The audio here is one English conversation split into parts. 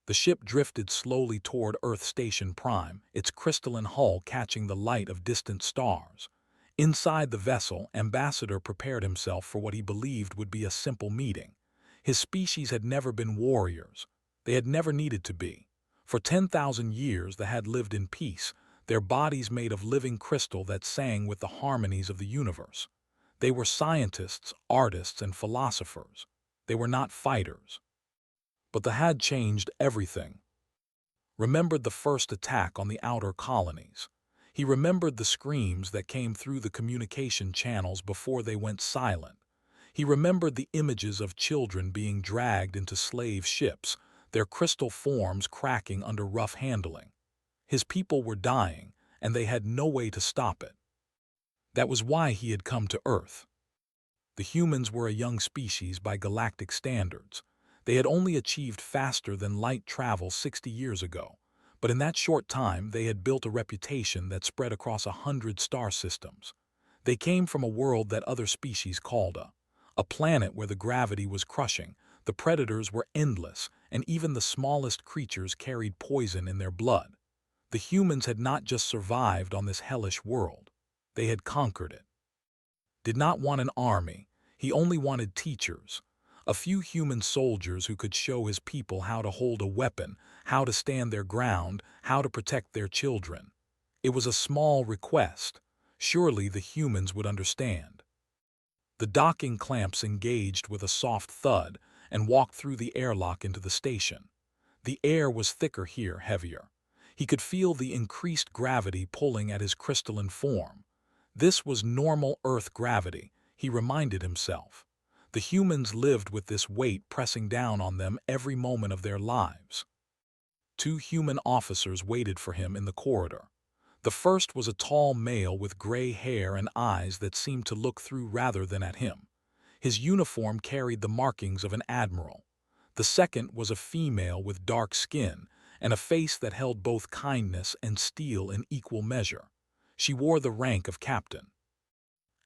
The ship drifted slowly toward Earth Station Prime, its crystalline hull catching the light of distant stars. Inside the vessel, Ambassador prepared himself for what he believed would be a simple meeting. His species had never been warriors. They had never needed to be. For 10,000 years they had lived in peace, their bodies made of living crystal that sang with the harmonies of the universe. They were scientists, artists, and philosophers. They were not fighters. But the had changed everything. Remembered the first attack on the outer colonies. He remembered the screams that came through the communication channels before they went silent. He remembered the images of children being dragged into slave ships, their crystal forms cracking under rough handling. His people were dying, and they had no way to stop it. That was why he had come to Earth. The humans were a young species by galactic standards. They had only achieved faster than light travel 60 years ago, but in that short time they had built a reputation that spread across 100 star systems. They came from a world that other species called a planet where the gravity was crushing, the predators were endless, and even the smallest creatures carried poison in their blood. The humans had not just survived on this hellish world, they had conquered it. Did not want an army, he only wanted teachers. A few human soldiers who could show his people how to hold a weapon, how to stand their ground, how to protect their children. It was a small request. Surely the humans would understand. The docking clamps engaged with a soft thud and walked through the airlock into the station. The air was thicker here, heavier. He could feel the increased gravity pulling at his crystalline form. This was normal Earth gravity, he reminded himself. The humans lived with this weight pressing down on them every moment of their lives. Two human officers waited for him in the corridor. The first was a tall male with gray hair and eyes that seemed to look through rather than at him. His uniform carried the markings of an admiral. The second was a female with dark skin and a face that held both kindness and steel in equal measure. She wore the rank of captain.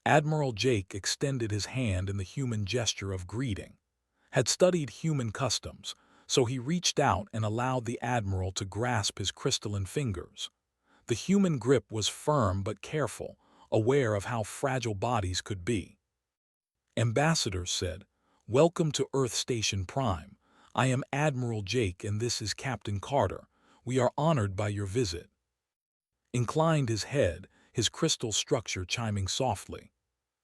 Admiral Jake extended his hand in the human gesture of greeting. Had studied human customs, so he reached out and allowed the admiral to grasp his crystalline fingers. The human grip was firm but careful, aware of how fragile bodies could be. Ambassador said, "Welcome to Earth Station Prime. I am Admiral Jake and this is Captain Carter. We are honored by your visit." Inclined his head, his crystal structure chiming softly.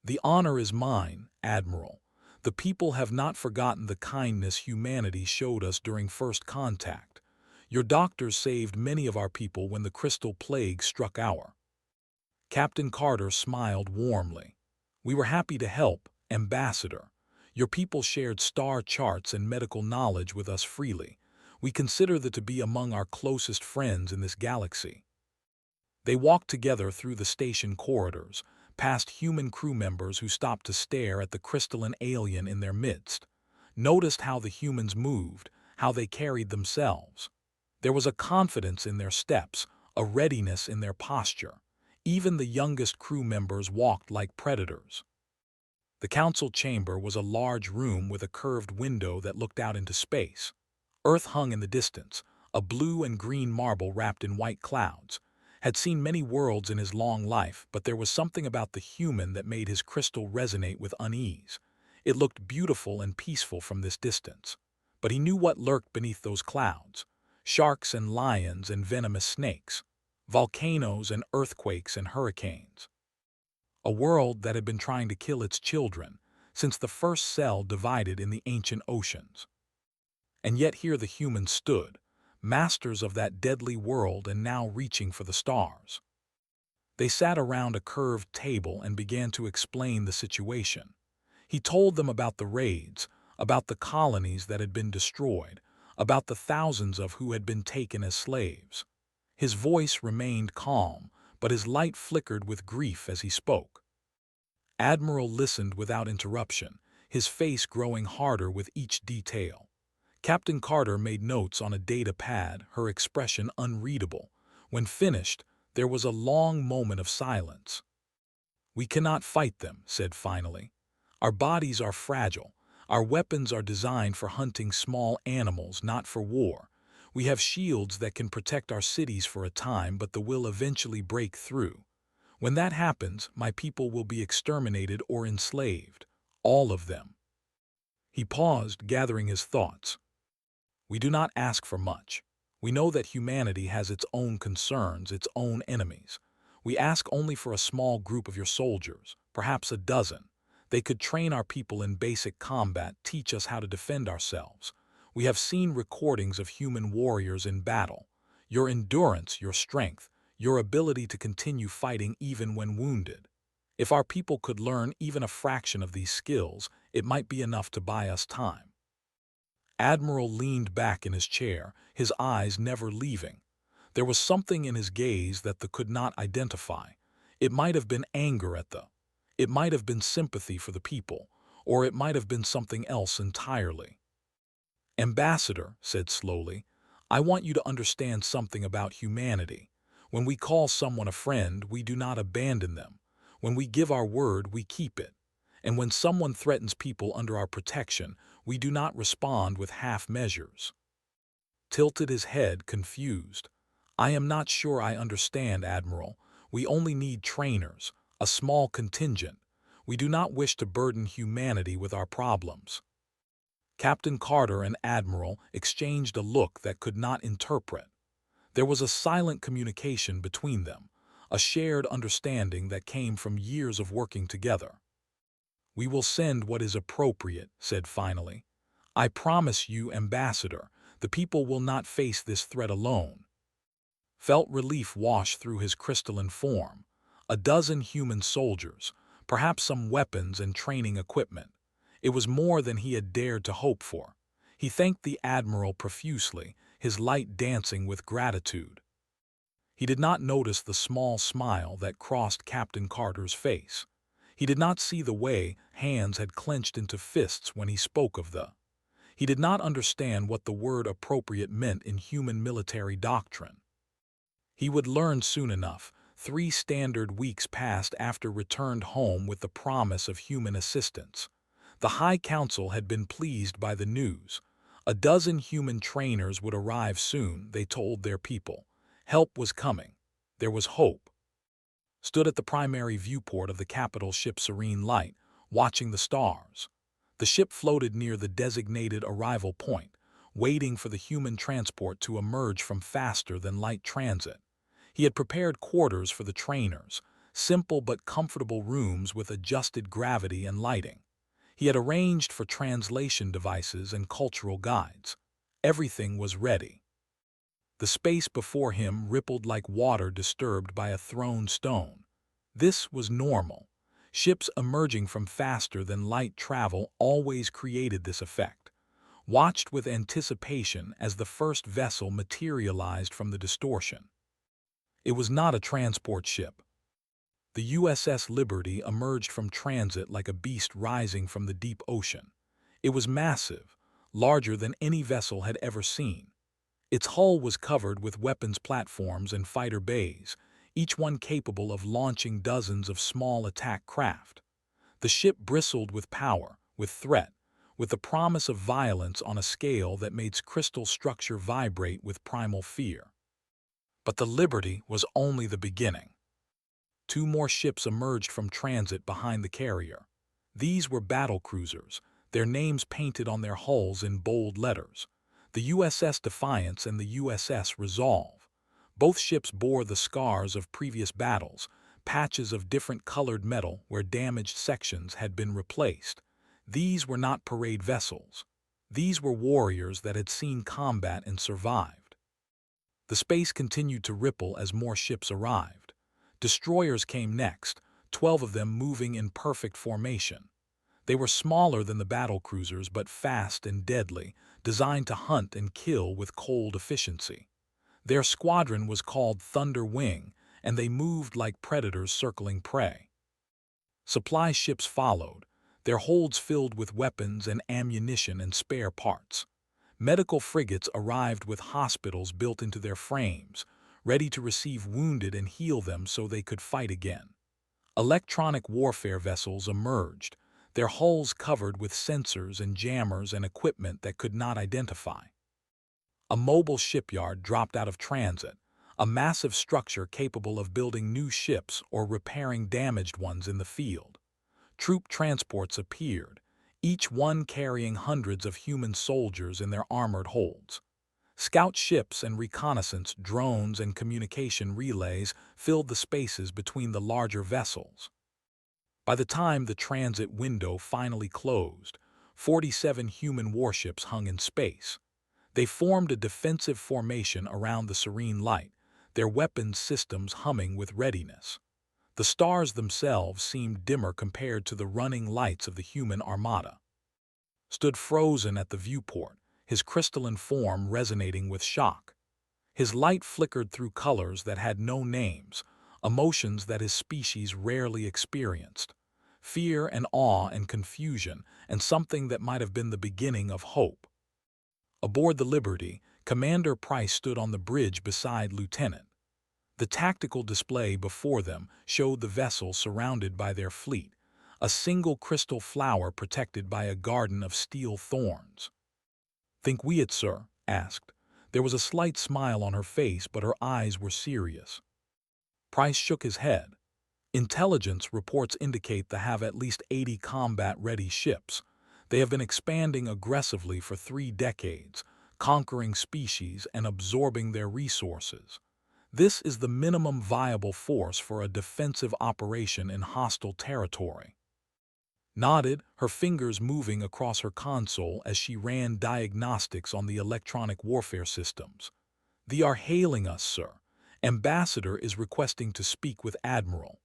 "The honor is mine, Admiral. The people have not forgotten the kindness humanity showed us during first contact. Your doctors saved many of our people when the crystal plague struck our." Captain Carter smiled warmly. "We were happy to help, Ambassador. Your people shared star charts and medical knowledge with us freely. We consider that to be among our closest friends in this galaxy." They walked together through the station corridors, past human crew members who stopped to stare at the crystalline alien in their midst. Noticed how the humans moved, how they carried themselves. There was a confidence in their steps, a readiness in their posture. Even the youngest crew members walked like predators. The council chamber was a large room with a curved window that looked out into space. Earth hung in the distance, a blue and green marble wrapped in white clouds. Had seen many worlds in his long life, but there was something about the human that made his crystal resonate with unease. It looked beautiful and peaceful from this distance. But he knew what lurked beneath those clouds. Sharks and lions and venomous snakes. Volcanoes and earthquakes and hurricanes. A world that had been trying to kill its children since the first cell divided in the ancient oceans. And yet here the humans stood, masters of that deadly world and now reaching for the stars. They sat around a curved table and began to explain the situation. He told them about the raids, about the colonies that had been destroyed, about the thousands of who had been taken as slaves. His voice remained calm, but his light flickered with grief as he spoke. Admiral listened without interruption, his face growing harder with each detail. Captain Carter made notes on a data pad, her expression unreadable. When finished, there was a long moment of silence. "We cannot fight them," said finally. "Our bodies are fragile. Our weapons are designed for hunting small animals, not for war. We have shields that can protect our cities for a time, but they will eventually break through. When that happens, my people will be exterminated or enslaved. All of them." He paused, gathering his thoughts. "We do not ask for much. We know that humanity has its own concerns, its own enemies. We ask only for a small group of your soldiers, perhaps a dozen. They could train our people in basic combat, teach us how to defend ourselves. We have seen recordings of human warriors in battle. Your endurance, your strength, your ability to continue fighting even when wounded. If our people could learn even a fraction of these skills, it might be enough to buy us time." Admiral leaned back in his chair, his eyes never leaving. There was something in his gaze that they could not identify. It might have been anger at the. It might have been sympathy for the people, or it might have been something else entirely. "Ambassador," said slowly, "I want you to understand something about humanity. When we call someone a friend, we do not abandon them. When we give our word, we keep it. And when someone threatens people under our protection, we do not respond with half measures." Tilted his head, confused. "I am not sure I understand, Admiral. We only need trainers, a small contingent. We do not wish to burden humanity with our problems." Captain Carter and Admiral exchanged a look that could not interpret. There was a silent communication between them, a shared understanding that came from years of working together. "We will send what is appropriate," said finally. "I promise you, Ambassador, the people will not face this threat alone." Felt relief wash through his crystalline form. A dozen human soldiers, perhaps some weapons and training equipment. It was more than he had dared to hope for. He thanked the Admiral profusely, his light dancing with gratitude. He did not notice the small smile that crossed Captain Carter's face. He did not see the way hands had clenched into fists when he spoke of the. He did not understand what the word appropriate meant in human military doctrine. He would learn soon enough. 3 standard weeks passed after returned home with the promise of human assistance. The High Council had been pleased by the news. A dozen human trainers would arrive soon, they told their people. Help was coming. There was hope. Stood at the primary viewport of the capital ship Serene Light, watching the stars. The ship floated near the designated arrival point, waiting for the human transport to emerge from faster-than-light transit. He had prepared quarters for the trainers, simple but comfortable rooms with adjusted gravity and lighting. He had arranged for translation devices and cultural guides. Everything was ready. The space before him rippled like water disturbed by a thrown stone. This was normal. Ships emerging from faster-than-light travel always created this effect. Watched with anticipation as the first vessel materialized from the distortion. It was not a transport ship. The USS Liberty emerged from transit like a beast rising from the deep ocean. It was massive, larger than any vessel had ever seen. Its hull was covered with weapons platforms and fighter bays, each one capable of launching dozens of small attack craft. The ship bristled with power, with threat, with the promise of violence on a scale that made its crystal structure vibrate with primal fear. But the Liberty was only the beginning. 2 more ships emerged from transit behind the carrier. These were battle cruisers, their names painted on their hulls in bold letters. The USS Defiance and the USS Resolve. Both ships bore the scars of previous battles, patches of different colored metal where damaged sections had been replaced. These were not parade vessels. These were warriors that had seen combat and survived. The space continued to ripple as more ships arrived. Destroyers came next, 12 of them moving in perfect formation. They were smaller than the battle cruisers but fast and deadly, designed to hunt and kill with cold efficiency. Their squadron was called Thunder Wing, and they moved like predators circling prey. Supply ships followed, their holds filled with weapons and ammunition and spare parts. Medical frigates arrived with hospitals built into their frames, ready to receive wounded and heal them so they could fight again. Electronic warfare vessels emerged, their hulls covered with sensors and jammers and equipment that could not identify. A mobile shipyard dropped out of transit, a massive structure capable of building new ships or repairing damaged ones in the field. Troop transports appeared, each one carrying hundreds of human soldiers in their armored holds. Scout ships and reconnaissance drones and communication relays filled the spaces between the larger vessels. By the time the transit window finally closed, 47 human warships hung in space. They formed a defensive formation around the serene light, their weapons systems humming with readiness. The stars themselves seemed dimmer compared to the running lights of the human armada. Stood frozen at the viewport, his crystalline form resonating with shock. His light flickered through colors that had no names, emotions that his species rarely experienced. Fear and awe and confusion, and something that might have been the beginning of hope. Aboard the Liberty, Commander Price stood on the bridge beside Lieutenant. The tactical display before them showed the vessel surrounded by their fleet, a single crystal flower protected by a garden of steel thorns. "Think we it, sir?" asked. There was a slight smile on her face, but her eyes were serious. Price shook his head. "Intelligence reports indicate they have at least 80 combat-ready ships. They have been expanding aggressively for 3 decades, conquering species and absorbing their resources. This is the minimum viable force for a defensive operation in hostile territory." Nodded, her fingers moving across her console as she ran diagnostics on the electronic warfare systems. "They are hailing us, sir. Ambassador is requesting to speak with Admiral."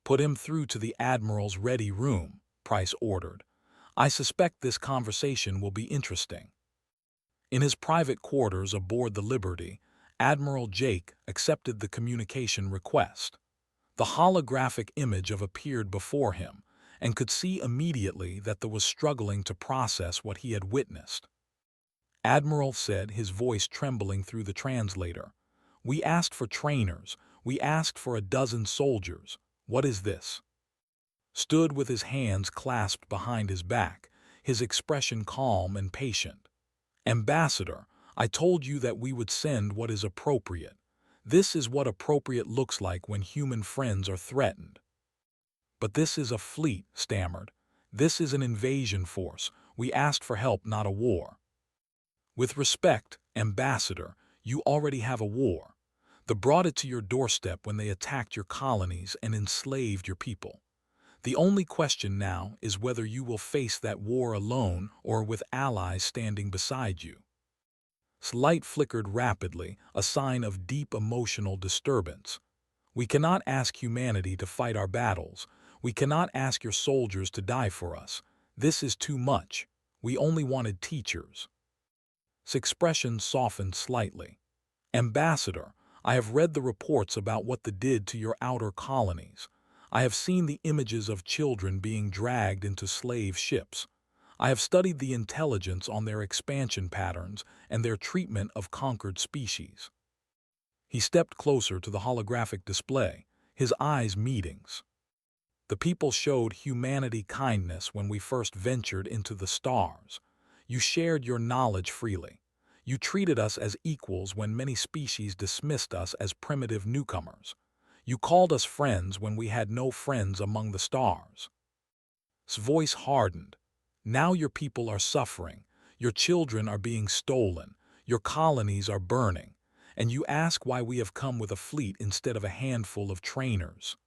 "Put him through to the Admiral's ready room," Price ordered. "I suspect this conversation will be interesting." In his private quarters aboard the Liberty, Admiral Jake accepted the communication request. The holographic image appeared before him, and could see immediately that he was struggling to process what he had witnessed. "Admiral," said, his voice trembling through the translator, "we asked for trainers, we asked for a dozen soldiers. What is this?" Stood with his hands clasped behind his back, his expression calm and patient. "Ambassador, I told you that we would send what is appropriate. This is what appropriate looks like when human friends are threatened." "But this is a fleet," stammered. "This is an invasion force. We asked for help, not a war." "With respect, Ambassador, you already have a war. They brought it to your doorstep when they attacked your colonies and enslaved your people. The only question now is whether you will face that war alone or with allies standing beside you." Light flickered rapidly, a sign of deep emotional disturbance. "We cannot ask humanity to fight our battles. We cannot ask your soldiers to die for us. This is too much. We only wanted teachers." His expression softened slightly. "Ambassador, I have read the reports about what they did to your outer colonies. I have seen the images of children being dragged into slave ships. I have studied the intelligence on their expansion patterns and their treatment of conquered species." He stepped closer to the holographic display, his eyes meeting. "The people showed humanity kindness when we first ventured into the stars. You shared your knowledge freely. You treated us as equals when many species dismissed us as primitive newcomers. You called us friends when we had no friends among the stars." His voice hardened. "Now your people are suffering, your children are being stolen, your colonies are burning, and you ask why we have come with a fleet instead of a handful of trainers."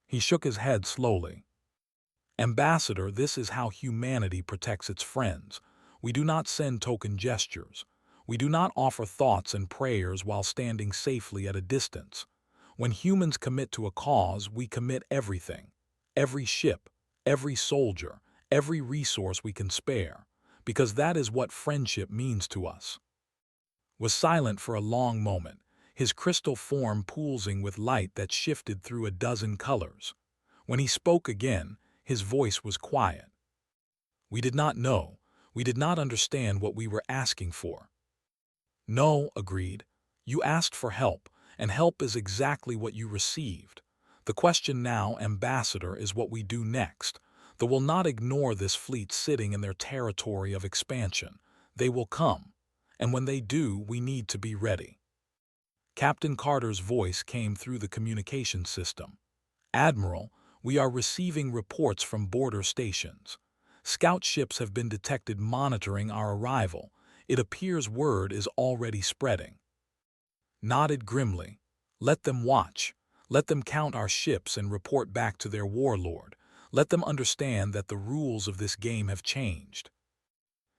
He shook his head slowly. "Ambassador, this is how humanity protects its friends. We do not send token gestures. We do not offer thoughts and prayers while standing safely at a distance. When humans commit to a cause, we commit everything. Every ship, every soldier, every resource we can spare, because that is what friendship means to us." Was silent for a long moment, his crystal form pulsing with light that shifted through a dozen colors. When he spoke again, his voice was quiet. "We did not know. We did not understand what we were asking for." "No," agreed. "You asked for help, and help is exactly what you received. The question now, Ambassador, is what we do next. They will not ignore this fleet sitting in their territory of expansion. They will come. And when they do, we need to be ready. Captain Carter's voice came through the communication system. Admiral, we are receiving reports from border stations. Scout ships have been detected monitoring our arrival. It appears word is already spreading. Nodded grimly. Let them watch. Let them count our ships and report back to their warlord. Let them understand that the rules of this game have changed.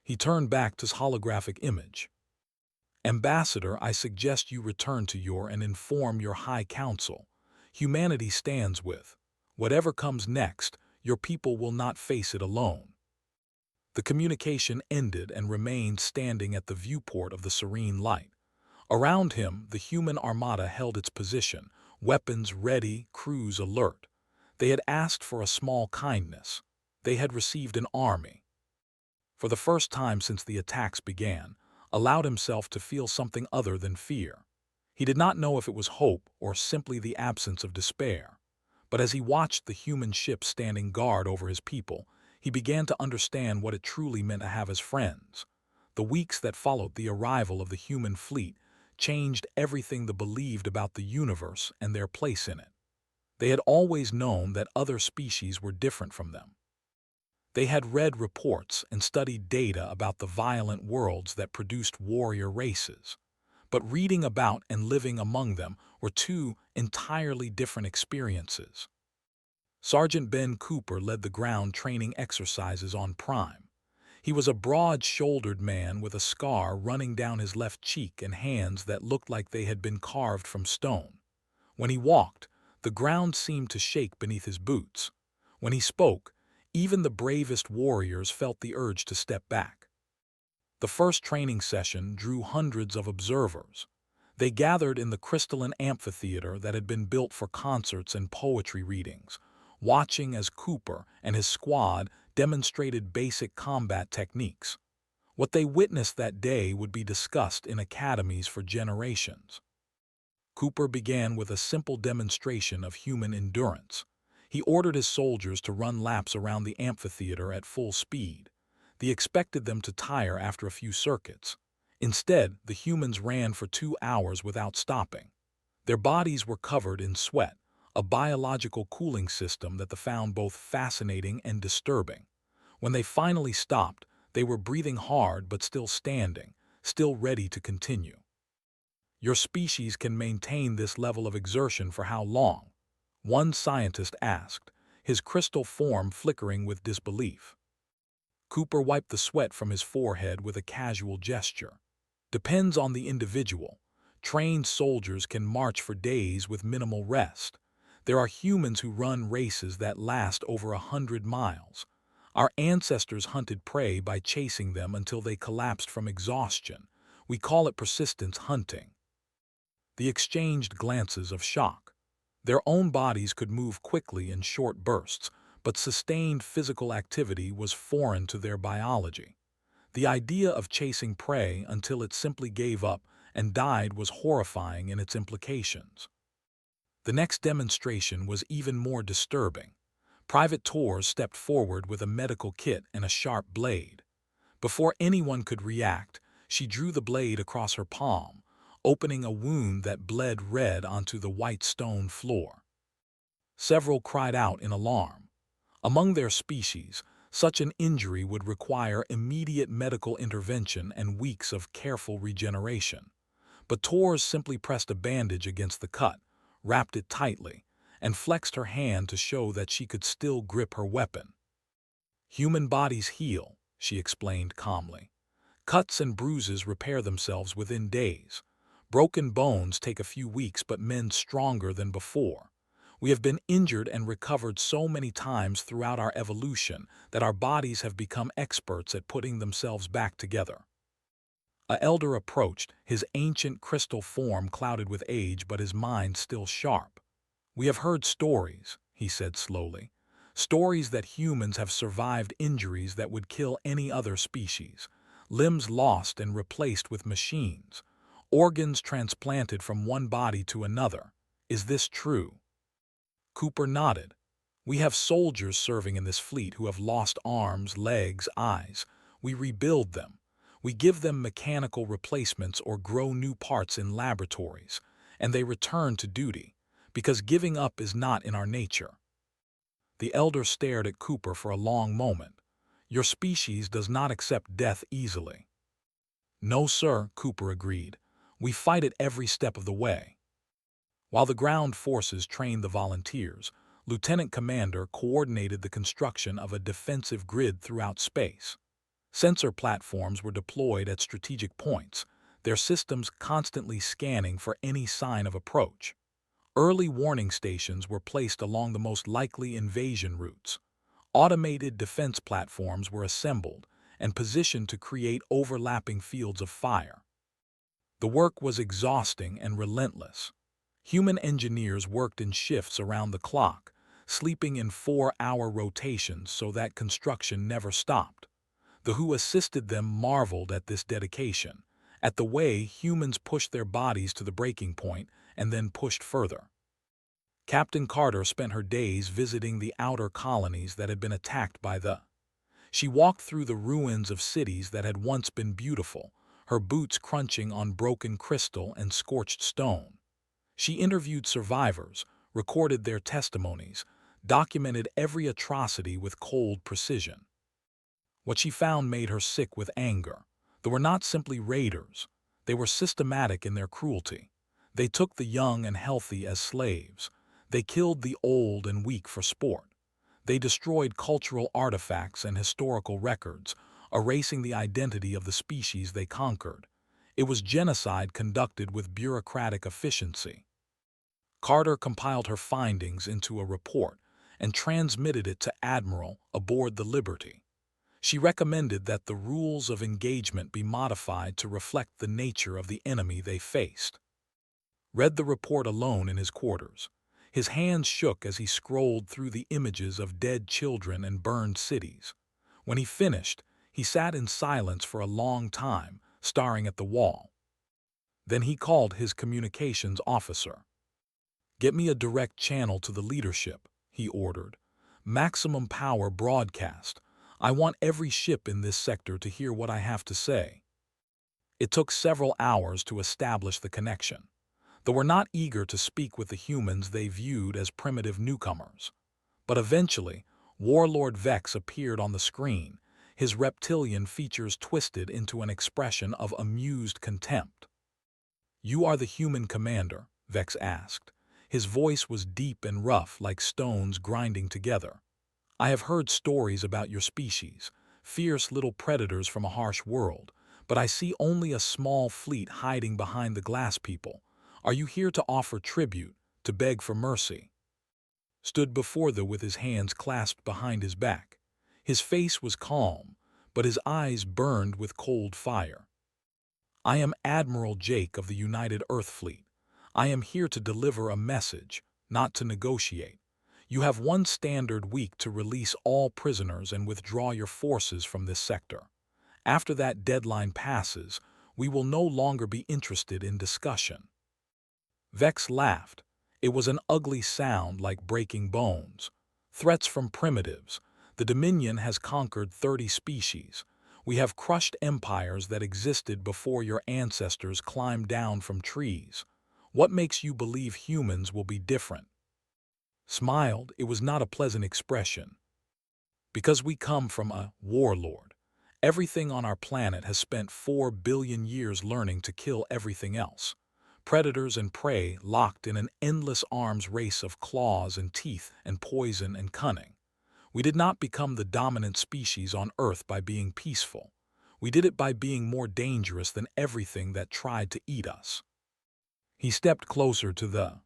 He turned back to his holographic image. Ambassador, I suggest you return to your and inform your High Council. Humanity stands with. Whatever comes next, your people will not face it alone. The communication ended and remained standing at the viewport of the serene light. Around him, the human armada held its position, weapons ready, crews alert. They had asked for a small kindness. They had received an army. For the first time since the attacks began, allowed himself to feel something other than fear. He did not know if it was hope or simply the absence of despair. But as he watched the human ship standing guard over his people, he began to understand what it truly meant to have as friends. The weeks that followed the arrival of the human fleet changed everything they believed about the universe and their place in it. They had always known that other species were different from them. They had read reports and studied data about the violent worlds that produced warrior races. But reading about and living among them were two entirely different experiences. Sergeant Ben Cooper led the ground training exercises on Prime. He was a broad-shouldered man with a scar running down his left cheek and hands that looked like they had been carved from stone. When he walked, the ground seemed to shake beneath his boots. When he spoke, even the bravest warriors felt the urge to step back. The first training session drew hundreds of observers. They gathered in the crystalline amphitheater that had been built for concerts and poetry readings, watching as Cooper and his squad demonstrated basic combat techniques. What they witnessed that day would be discussed in academies for generations. Cooper began with a simple demonstration of human endurance. He ordered his soldiers to run laps around the amphitheater at full speed. He expected them to tire after a few circuits. Instead, the humans ran for 2 hours without stopping. Their bodies were covered in sweat, a biological cooling system that they found both fascinating and disturbing. When they finally stopped, they were breathing hard but still standing, still ready to continue. Your species can maintain this level of exertion for how long? One scientist asked, his crystal form flickering with disbelief. Cooper wiped the sweat from his forehead with a casual gesture. Depends on the individual. Trained soldiers can march for days with minimal rest. There are humans who run races that last over 100 miles. Our ancestors hunted prey by chasing them until they collapsed from exhaustion. We call it persistence hunting. They exchanged glances of shock. Their own bodies could move quickly in short bursts, but sustained physical activity was foreign to their biology. The idea of chasing prey until it simply gave up and died was horrifying in its implications. The next demonstration was even more disturbing. Private Torres stepped forward with a medical kit and a sharp blade. Before anyone could react, she drew the blade across her palm, opening a wound that bled red onto the white stone floor. Several cried out in alarm. Among their species, such an injury would require immediate medical intervention and weeks of careful regeneration. But Torres simply pressed a bandage against the cut, wrapped it tightly, and flexed her hand to show that she could still grip her weapon. Human bodies heal, she explained calmly. Cuts and bruises repair themselves within days. Broken bones take a few weeks but mend stronger than before. We have been injured and recovered so many times throughout our evolution that our bodies have become experts at putting themselves back together. A elder approached, his ancient crystal form clouded with age but his mind still sharp. We have heard stories, he said slowly. Stories that humans have survived injuries that would kill any other species. Limbs lost and replaced with machines. Organs transplanted from one body to another. Is this true? Cooper nodded. We have soldiers serving in this fleet who have lost arms, legs, eyes. We rebuild them. We give them mechanical replacements or grow new parts in laboratories, and they return to duty, because giving up is not in our nature. The elder stared at Cooper for a long moment. Your species does not accept death easily. No, sir, Cooper agreed. We fight it every step of the way. While the ground forces trained the volunteers, Lieutenant Commander coordinated the construction of a defensive grid throughout space. Sensor platforms were deployed at strategic points, their systems constantly scanning for any sign of approach. Early warning stations were placed along the most likely invasion routes. Automated defense platforms were assembled and positioned to create overlapping fields of fire. The work was exhausting and relentless. Human engineers worked in shifts around the clock, sleeping in 4-hour rotations so that construction never stopped. The who assisted them marveled at this dedication, at the way humans pushed their bodies to the breaking point and then pushed further. Captain Carter spent her days visiting the outer colonies that had been attacked by the. She walked through the ruins of cities that had once been beautiful, her boots crunching on broken crystal and scorched stone. She interviewed survivors, recorded their testimonies, documented every atrocity with cold precision. What she found made her sick with anger. They were not simply raiders. They were systematic in their cruelty. They took the young and healthy as slaves. They killed the old and weak for sport. They destroyed cultural artifacts and historical records, erasing the identity of the species they conquered. It was genocide conducted with bureaucratic efficiency. Carter compiled her findings into a report and transmitted it to Admiral aboard the Liberty. She recommended that the rules of engagement be modified to reflect the nature of the enemy they faced. Read the report alone in his quarters. His hands shook as he scrolled through the images of dead children and burned cities. When he finished, he sat in silence for a long time, staring at the wall. Then he called his communications officer. "Get me a direct channel to the leadership," he ordered. "Maximum power broadcast. I want every ship in this sector to hear what I have to say." It took several hours to establish the connection. They were not eager to speak with the humans they viewed as primitive newcomers. But eventually, Warlord Vex appeared on the screen, his reptilian features twisted into an expression of amused contempt. "You are the human commander?" Vex asked. His voice was deep and rough like stones grinding together. "I have heard stories about your species, fierce little predators from a harsh world, but I see only a small fleet hiding behind the glass people. Are you here to offer tribute, to beg for mercy?" Stood before them with his hands clasped behind his back. His face was calm, but his eyes burned with cold fire. "I am Admiral Jake of the United Earth Fleet. I am here to deliver a message, not to negotiate. You have one standard week to release all prisoners and withdraw your forces from this sector. After that deadline passes, we will no longer be interested in discussion." Vex laughed. It was an ugly sound like breaking bones. "Threats from primitives. The Dominion has conquered 30 species. We have crushed empires that existed before your ancestors climbed down from trees. What makes you believe humans will be different?" Smiled, it was not a pleasant expression. "Because we come from a warlord. Everything on our planet has spent 4 billion years learning to kill everything else. Predators and prey locked in an endless arms race of claws and teeth and poison and cunning. We did not become the dominant species on Earth by being peaceful. We did it by being more dangerous than everything that tried to eat us." He stepped closer to the.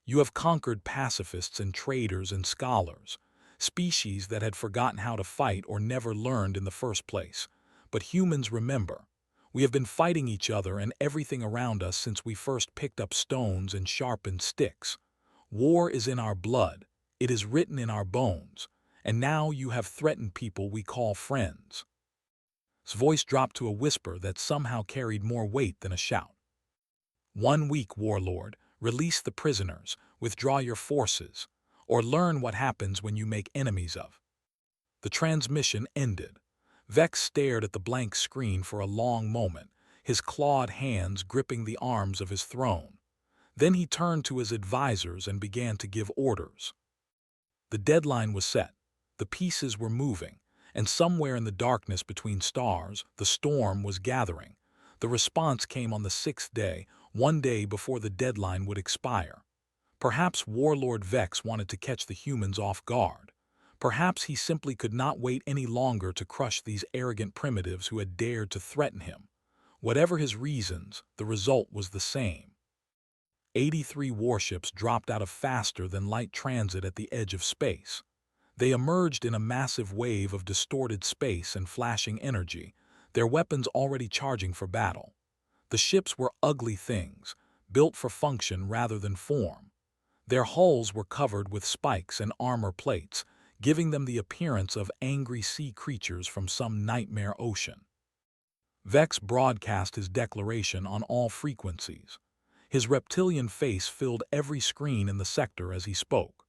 "You have conquered pacifists and traders and scholars, species that had forgotten how to fight or never learned in the first place. But humans remember. We have been fighting each other and everything around us since we first picked up stones and sharpened sticks. War is in our blood, it is written in our bones, and now you have threatened people we call friends." His voice dropped to a whisper that somehow carried more weight than a shout. "1 week, warlord. Release the prisoners, withdraw your forces, or learn what happens when you make enemies of." The transmission ended. Vex stared at the blank screen for a long moment, his clawed hands gripping the arms of his throne. Then he turned to his advisors and began to give orders. The deadline was set, the pieces were moving, and somewhere in the darkness between stars, the storm was gathering. The response came on the 6th day, one day before the deadline would expire. Perhaps Warlord Vex wanted to catch the humans off guard. Perhaps he simply could not wait any longer to crush these arrogant primitives who had dared to threaten him. Whatever his reasons, the result was the same. 83 warships dropped out of faster-than-light transit at the edge of space. They emerged in a massive wave of distorted space and flashing energy, their weapons already charging for battle. The ships were ugly things, built for function rather than form. Their hulls were covered with spikes and armor plates, giving them the appearance of angry sea creatures from some nightmare ocean. Vex broadcast his declaration on all frequencies. His reptilian face filled every screen in the sector as he spoke.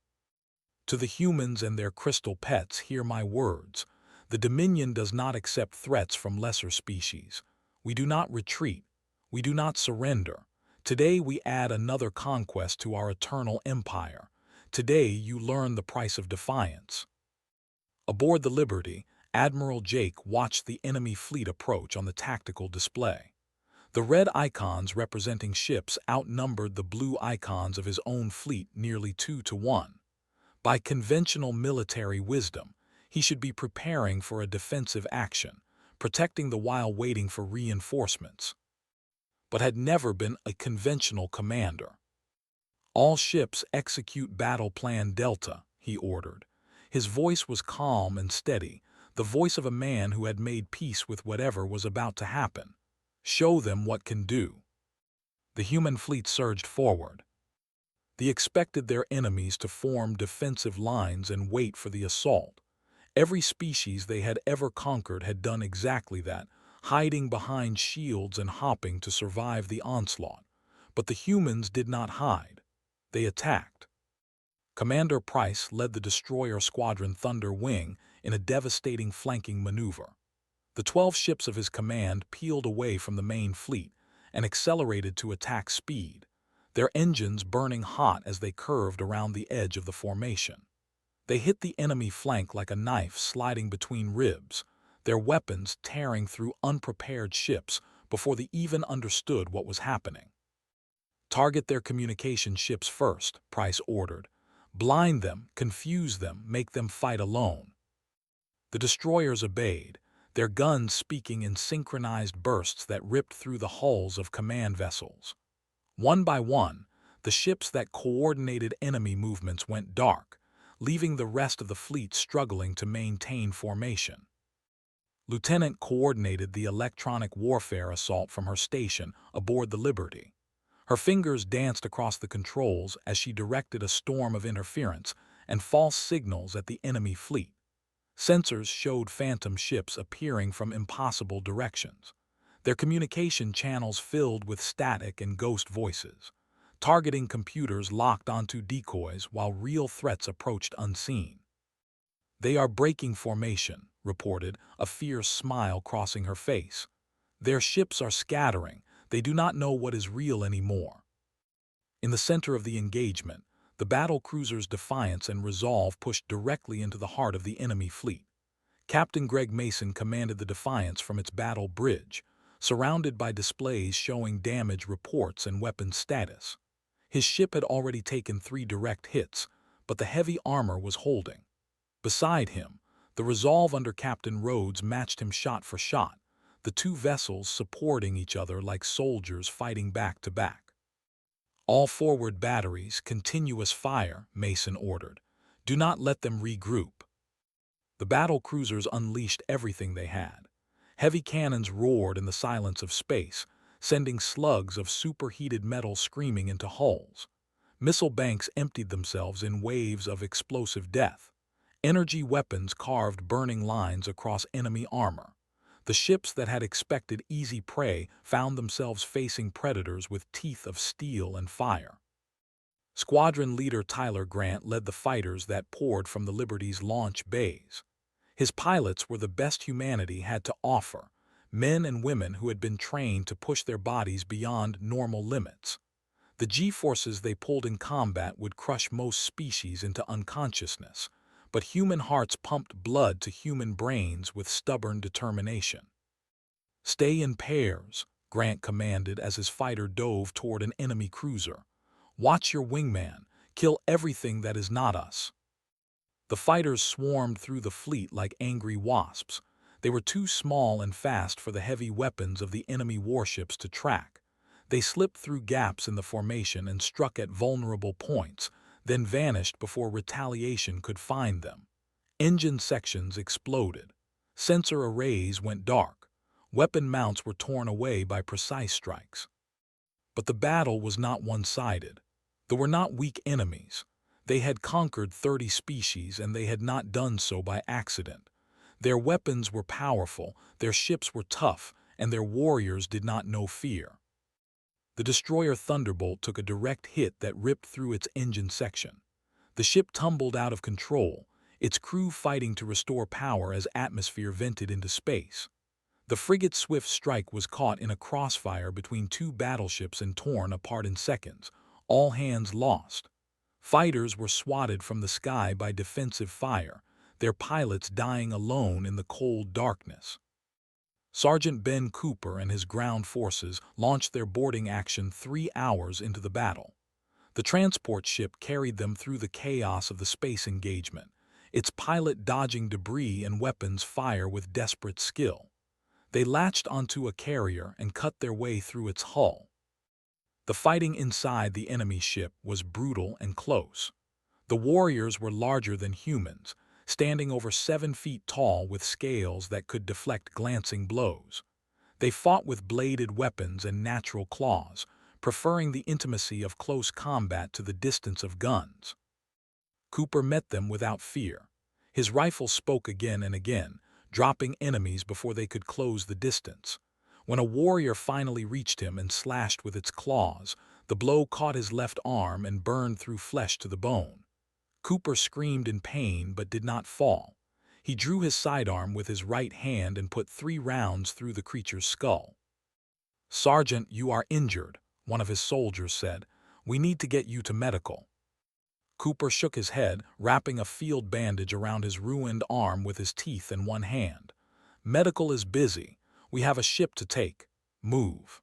To the humans and their crystal pets, hear my words. The Dominion does not accept threats from lesser species. We do not retreat. We do not surrender. Today we add another conquest to our eternal empire. Today you learn the price of defiance. Aboard the Liberty, Admiral Jake watched the enemy fleet approach on the tactical display. The red icons representing ships outnumbered the blue icons of his own fleet nearly 2 to 1. By conventional military wisdom, he should be preparing for a defensive action, protecting the while waiting for reinforcements, but had never been a conventional commander. All ships execute Battle Plan Delta, he ordered. His voice was calm and steady, the voice of a man who had made peace with whatever was about to happen. Show them what can do. The human fleet surged forward. They expected their enemies to form defensive lines and wait for the assault. Every species they had ever conquered had done exactly that, hiding behind shields and hopping to survive the onslaught. But the humans did not hide. They attacked. Commander Price led the destroyer squadron Thunder Wing in a devastating flanking maneuver. The 12 ships of his command peeled away from the main fleet and accelerated to attack speed, their engines burning hot as they curved around the edge of the formation. They hit the enemy flank like a knife sliding between ribs, their weapons tearing through unprepared ships before they even understood what was happening. Target their communication ships first, Price ordered. Blind them, confuse them, make them fight alone. The destroyers obeyed, their guns speaking in synchronized bursts that ripped through the hulls of command vessels. One by one, the ships that coordinated enemy movements went dark, leaving the rest of the fleet struggling to maintain formation. Lieutenant coordinated the electronic warfare assault from her station aboard the Liberty. Her fingers danced across the controls as she directed a storm of interference and false signals at the enemy fleet. Sensors showed phantom ships appearing from impossible directions, their communication channels filled with static and ghost voices, targeting computers locked onto decoys while real threats approached unseen. They are breaking formation, reported, a fierce smile crossing her face. Their ships are scattering, they do not know what is real anymore. In the center of the engagement, the battle cruisers Defiance and Resolve pushed directly into the heart of the enemy fleet. Captain Greg Mason commanded the Defiance from its battle bridge, surrounded by displays showing damage reports and weapons status. His ship had already taken 3 direct hits, but the heavy armor was holding. Beside him, the Resolve under Captain Rhodes matched him shot for shot, the 2 vessels supporting each other like soldiers fighting back to back. All forward batteries, continuous fire, Mason ordered. Do not let them regroup. The battle cruisers unleashed everything they had. Heavy cannons roared in the silence of space, sending slugs of superheated metal screaming into hulls. Missile banks emptied themselves in waves of explosive death. Energy weapons carved burning lines across enemy armor. The ships that had expected easy prey found themselves facing predators with teeth of steel and fire. Squadron leader Tyler Grant led the fighters that poured from the Liberty's launch bays. His pilots were the best humanity had to offer, men and women who had been trained to push their bodies beyond normal limits. The G-forces they pulled in combat would crush most species into unconsciousness, but human hearts pumped blood to human brains with stubborn determination. "Stay in pairs," Grant commanded as his fighter dove toward an enemy cruiser. "Watch your wingman. Kill everything that is not us." The fighters swarmed through the fleet like angry wasps. They were too small and fast for the heavy weapons of the enemy warships to track. They slipped through gaps in the formation and struck at vulnerable points, then vanished before retaliation could find them. Engine sections exploded. Sensor arrays went dark. Weapon mounts were torn away by precise strikes. But the battle was not one-sided. There were not weak enemies. They had conquered 30 species, and they had not done so by accident. Their weapons were powerful, their ships were tough, and their warriors did not know fear. The destroyer Thunderbolt took a direct hit that ripped through its engine section. The ship tumbled out of control, its crew fighting to restore power as atmosphere vented into space. The frigate's swift strike was caught in a crossfire between two battleships and torn apart in seconds, all hands lost. Fighters were swatted from the sky by defensive fire, their pilots dying alone in the cold darkness. Sergeant Ben Cooper and his ground forces launched their boarding action 3 hours into the battle. The transport ship carried them through the chaos of the space engagement, its pilot dodging debris and weapons fire with desperate skill. They latched onto a carrier and cut their way through its hull. The fighting inside the enemy ship was brutal and close. The warriors were larger than humans, standing over 7 feet tall with scales that could deflect glancing blows. They fought with bladed weapons and natural claws, preferring the intimacy of close combat to the distance of guns. Cooper met them without fear. His rifle spoke again and again, dropping enemies before they could close the distance. When a warrior finally reached him and slashed with its claws, the blow caught his left arm and burned through flesh to the bone. Cooper screamed in pain but did not fall. He drew his sidearm with his right hand and put 3 rounds through the creature's skull. "Sergeant, you are injured," one of his soldiers said. "We need to get you to medical." Cooper shook his head, wrapping a field bandage around his ruined arm with his teeth in one hand. "Medical is busy. We have a ship to take. Move."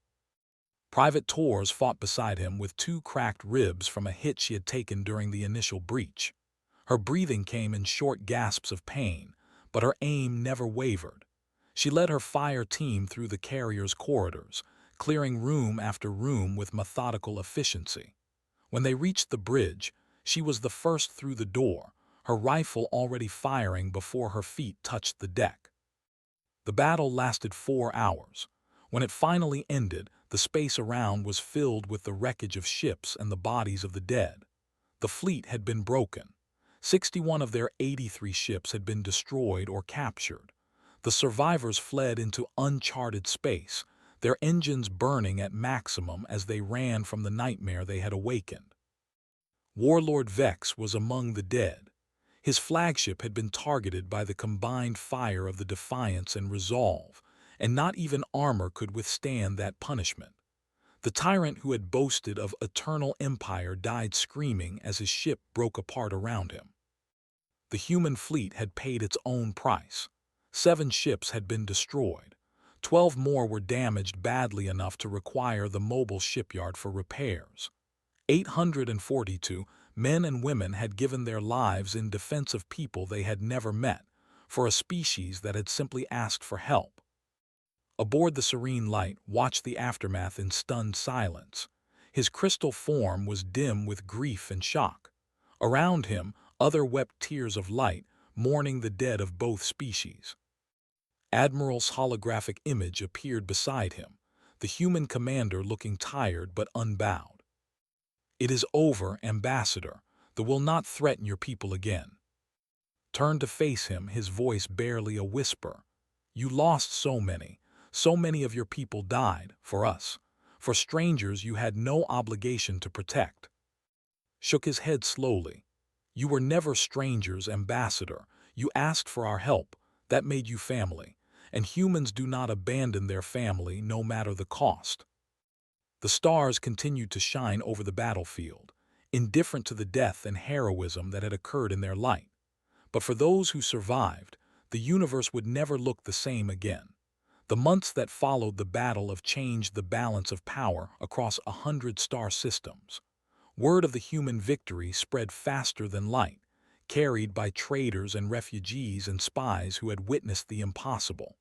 Private Torres fought beside him with 2 cracked ribs from a hit she had taken during the initial breach. Her breathing came in short gasps of pain, but her aim never wavered. She led her fire team through the carrier's corridors, clearing room after room with methodical efficiency. When they reached the bridge, she was the first through the door, her rifle already firing before her feet touched the deck. The battle lasted 4 hours. When it finally ended, the space around was filled with the wreckage of ships and the bodies of the dead. The fleet had been broken. 61 of their 83 ships had been destroyed or captured. The survivors fled into uncharted space, their engines burning at maximum as they ran from the nightmare they had awakened. Warlord Vex was among the dead. His flagship had been targeted by the combined fire of the Defiance and Resolve, and not even armor could withstand that punishment. The tyrant who had boasted of eternal empire died screaming as his ship broke apart around him. The human fleet had paid its own price. 7 ships had been destroyed. 12 more were damaged badly enough to require the mobile shipyard for repairs. 842 men and women had given their lives in defense of people they had never met, for a species that had simply asked for help. Aboard the Serene Light watched the aftermath in stunned silence. His crystal form was dim with grief and shock. Around him, others wept tears of light, mourning the dead of both species. Admiral's holographic image appeared beside him, the human commander looking tired but unbowed. "It is over, Ambassador. They will not threaten your people again." Turned to face him, his voice barely a whisper. "You lost so many of your people died, for us. For strangers you had no obligation to protect." Shook his head slowly. "You were never strangers, Ambassador. You asked for our help. That made you family, and humans do not abandon their family no matter the cost. The stars continued to shine over the battlefield, indifferent to the death and heroism that had occurred in their light. But for those who survived, the universe would never look the same again. The months that followed the battle have changed the balance of power across 100 star systems. Word of the human victory spread faster than light, carried by traders and refugees and spies who had witnessed the impossible.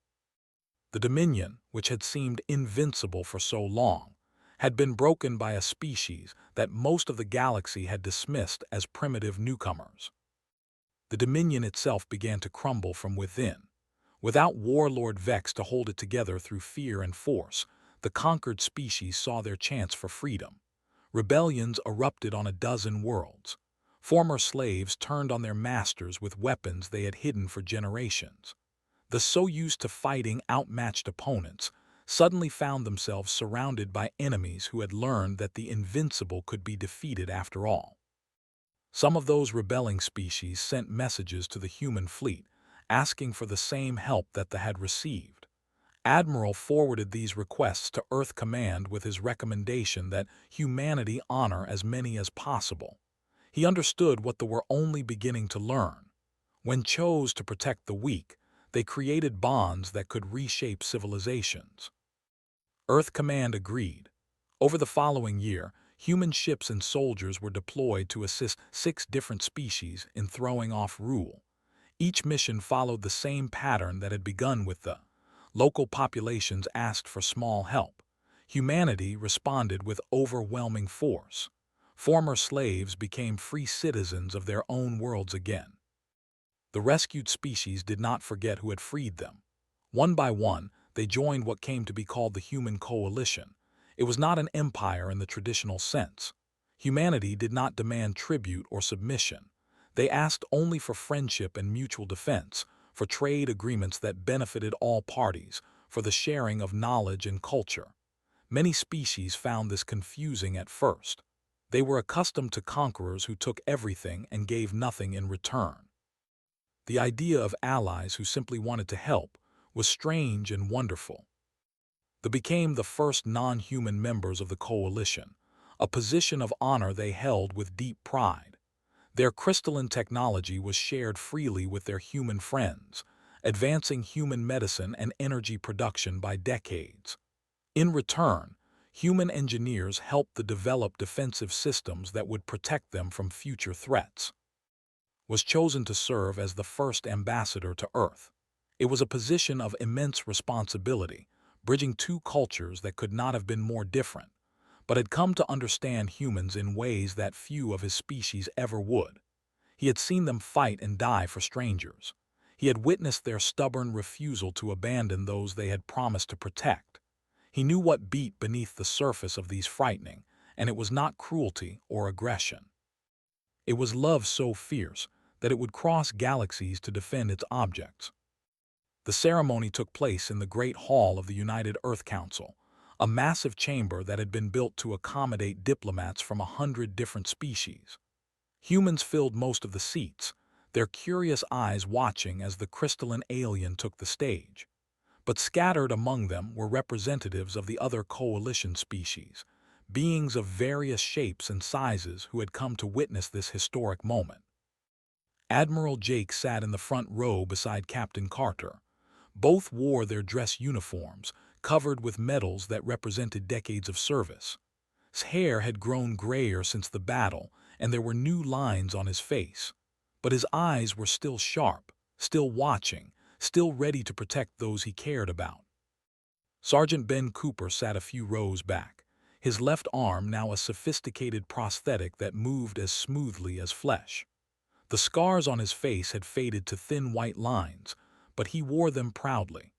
The Dominion, which had seemed invincible for so long, had been broken by a species that most of the galaxy had dismissed as primitive newcomers. The Dominion itself began to crumble from within. Without Warlord Vex to hold it together through fear and force, the conquered species saw their chance for freedom. Rebellions erupted on a dozen worlds. Former slaves turned on their masters with weapons they had hidden for generations. The so used to fighting outmatched opponents suddenly found themselves surrounded by enemies who had learned that the invincible could be defeated after all. Some of those rebelling species sent messages to the human fleet, asking for the same help that they had received. Admiral forwarded these requests to Earth Command with his recommendation that humanity honor as many as possible. He understood what they were only beginning to learn. When chose to protect the weak, they created bonds that could reshape civilizations. Earth Command agreed. Over the following year, human ships and soldiers were deployed to assist 6 different species in throwing off rule. Each mission followed the same pattern that had begun with the local populations asked for small help. Humanity responded with overwhelming force. Former slaves became free citizens of their own worlds again. The rescued species did not forget who had freed them. One by one, they joined what came to be called the Human Coalition. It was not an empire in the traditional sense. Humanity did not demand tribute or submission. They asked only for friendship and mutual defense, for trade agreements that benefited all parties, for the sharing of knowledge and culture. Many species found this confusing at first. They were accustomed to conquerors who took everything and gave nothing in return. The idea of allies who simply wanted to help was strange and wonderful. They became the first non-human members of the coalition, a position of honor they held with deep pride. Their crystalline technology was shared freely with their human friends, advancing human medicine and energy production by decades. In return, human engineers helped to develop defensive systems that would protect them from future threats. Was chosen to serve as the first ambassador to Earth. It was a position of immense responsibility, bridging 2 cultures that could not have been more different, but had come to understand humans in ways that few of his species ever would. He had seen them fight and die for strangers. He had witnessed their stubborn refusal to abandon those they had promised to protect. He knew what beat beneath the surface of these frightening, and it was not cruelty or aggression. It was love so fierce that it would cross galaxies to defend its objects. The ceremony took place in the Great Hall of the United Earth Council, a massive chamber that had been built to accommodate diplomats from 100 different species. Humans filled most of the seats, their curious eyes watching as the crystalline alien took the stage. But scattered among them were representatives of the other coalition species, beings of various shapes and sizes who had come to witness this historic moment. Admiral Jake sat in the front row beside Captain Carter. Both wore their dress uniforms, covered with medals that represented decades of service. His hair had grown grayer since the battle, and there were new lines on his face. But his eyes were still sharp, still watching, still ready to protect those he cared about. Sergeant Ben Cooper sat a few rows back, his left arm now a sophisticated prosthetic that moved as smoothly as flesh. The scars on his face had faded to thin white lines, but he wore them proudly.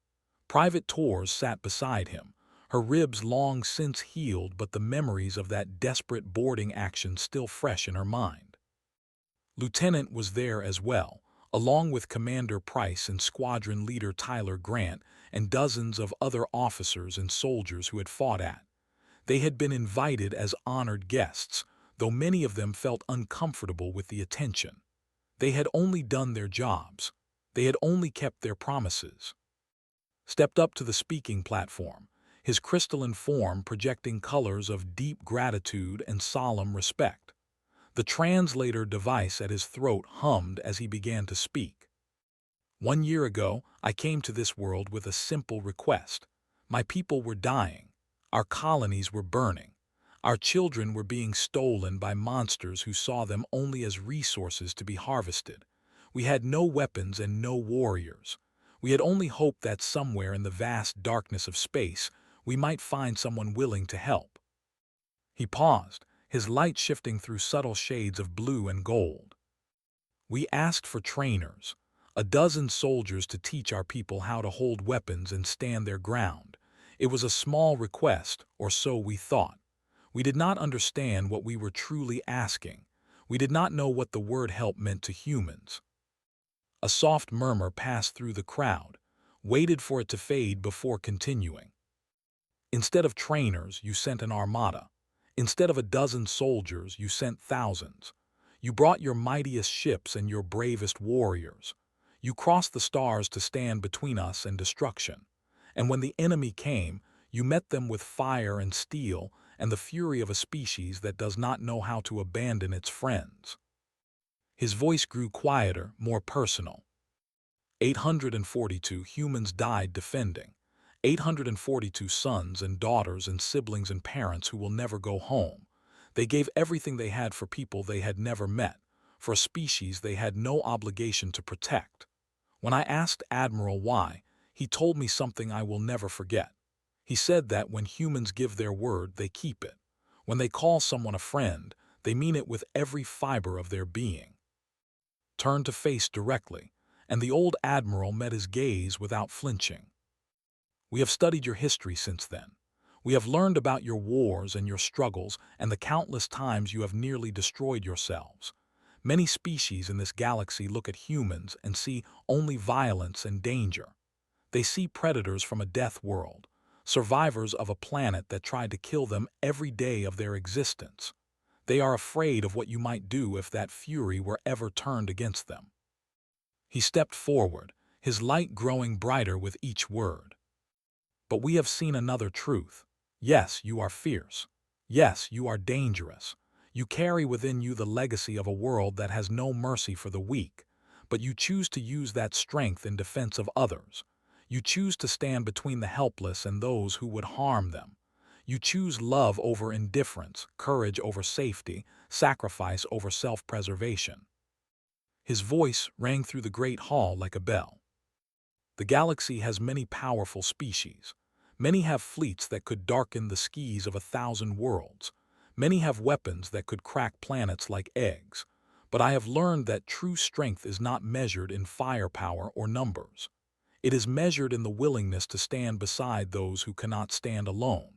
Private Torres sat beside him, her ribs long since healed but the memories of that desperate boarding action still fresh in her mind. Lieutenant was there as well, along with Commander Price and Squadron Leader Tyler Grant and dozens of other officers and soldiers who had fought at. They had been invited as honored guests, though many of them felt uncomfortable with the attention. They had only done their jobs. They had only kept their promises. Stepped up to the speaking platform, his crystalline form projecting colors of deep gratitude and solemn respect. The translator device at his throat hummed as he began to speak. 1 year ago, I came to this world with a simple request. My people were dying. Our colonies were burning. Our children were being stolen by monsters who saw them only as resources to be harvested. We had no weapons and no warriors. We had only hoped that somewhere in the vast darkness of space, we might find someone willing to help. He paused, his light shifting through subtle shades of blue and gold. We asked for trainers, a dozen soldiers to teach our people how to hold weapons and stand their ground. It was a small request, or so we thought. We did not understand what we were truly asking. We did not know what the word help meant to humans. A soft murmur passed through the crowd, waited for it to fade before continuing. Instead of trainers, you sent an armada. Instead of a dozen soldiers, you sent thousands. You brought your mightiest ships and your bravest warriors. You crossed the stars to stand between us and destruction. And when the enemy came, you met them with fire and steel and the fury of a species that does not know how to abandon its friends. His voice grew quieter, more personal. 842 humans died defending. 842 sons and daughters and siblings and parents who will never go home. They gave everything they had for people they had never met, for a species they had no obligation to protect. When I asked Admiral why, he told me something I will never forget. He said that when humans give their word, they keep it. When they call someone a friend, they mean it with every fiber of their being. Turned to face directly, and the old admiral met his gaze without flinching. We have studied your history since then. We have learned about your wars and your struggles and the countless times you have nearly destroyed yourselves. Many species in this galaxy look at humans and see only violence and danger. They see predators from a death world, survivors of a planet that tried to kill them every day of their existence. They are afraid of what you might do if that fury were ever turned against them. He stepped forward, his light growing brighter with each word. But we have seen another truth. Yes, you are fierce. Yes, you are dangerous. You carry within you the legacy of a world that has no mercy for the weak, but you choose to use that strength in defense of others. You choose to stand between the helpless and those who would harm them. You choose love over indifference, courage over safety, sacrifice over self-preservation. His voice rang through the great hall like a bell. The galaxy has many powerful species. Many have fleets that could darken the skies of 1,000 worlds. Many have weapons that could crack planets like eggs. But I have learned that true strength is not measured in firepower or numbers. It is measured in the willingness to stand beside those who cannot stand alone.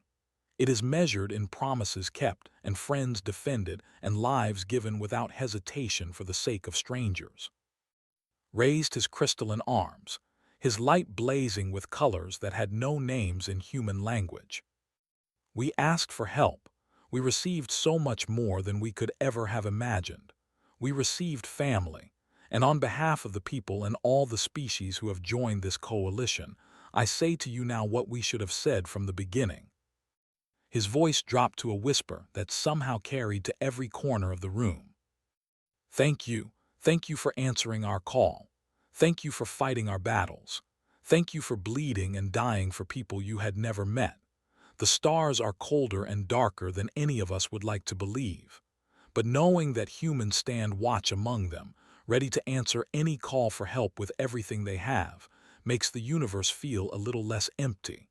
It is measured in promises kept and friends defended and lives given without hesitation for the sake of strangers. Raised his crystalline arms, his light blazing with colors that had no names in human language. We asked for help. We received so much more than we could ever have imagined. We received family. And on behalf of the people and all the species who have joined this coalition, I say to you now what we should have said from the beginning. His voice dropped to a whisper that somehow carried to every corner of the room. Thank you. Thank you for answering our call. Thank you for fighting our battles. Thank you for bleeding and dying for people you had never met. The stars are colder and darker than any of us would like to believe. But knowing that humans stand watch among them, ready to answer any call for help with everything they have, makes the universe feel a little less empty.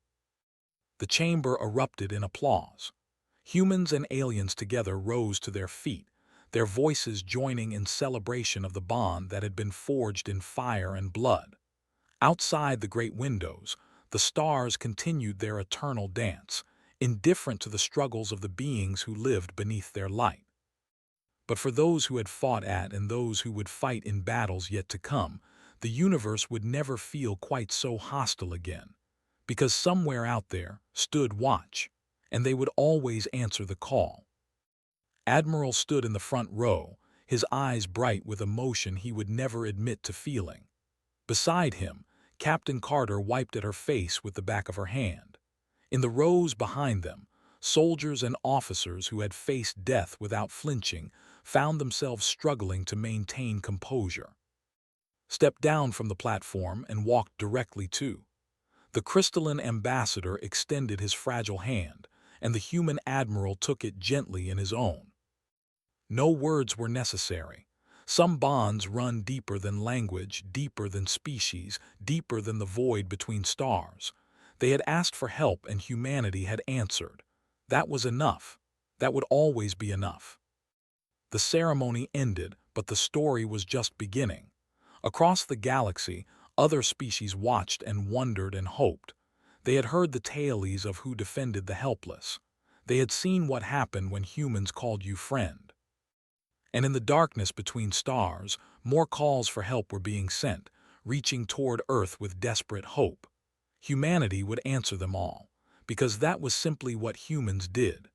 The chamber erupted in applause. Humans and aliens together rose to their feet, their voices joining in celebration of the bond that had been forged in fire and blood. Outside the great windows, the stars continued their eternal dance, indifferent to the struggles of the beings who lived beneath their light. But for those who had fought at and those who would fight in battles yet to come, the universe would never feel quite so hostile again, because somewhere out there stood watch, and they would always answer the call. Admiral stood in the front row, his eyes bright with emotion he would never admit to feeling. Beside him, Captain Carter wiped at her face with the back of her hand. In the rows behind them, soldiers and officers who had faced death without flinching found themselves struggling to maintain composure. Stepped down from the platform and walked directly to. The crystalline ambassador extended his fragile hand, and the human admiral took it gently in his own. No words were necessary. Some bonds run deeper than language, deeper than species, deeper than the void between stars. They had asked for help and humanity had answered. That was enough. That would always be enough. The ceremony ended, but the story was just beginning. Across the galaxy, other species watched and wondered and hoped. They had heard the tales of who defended the helpless. They had seen what happened when humans called you friend. And in the darkness between stars, more calls for help were being sent, reaching toward Earth with desperate hope. Humanity would answer them all, because that was simply what humans did.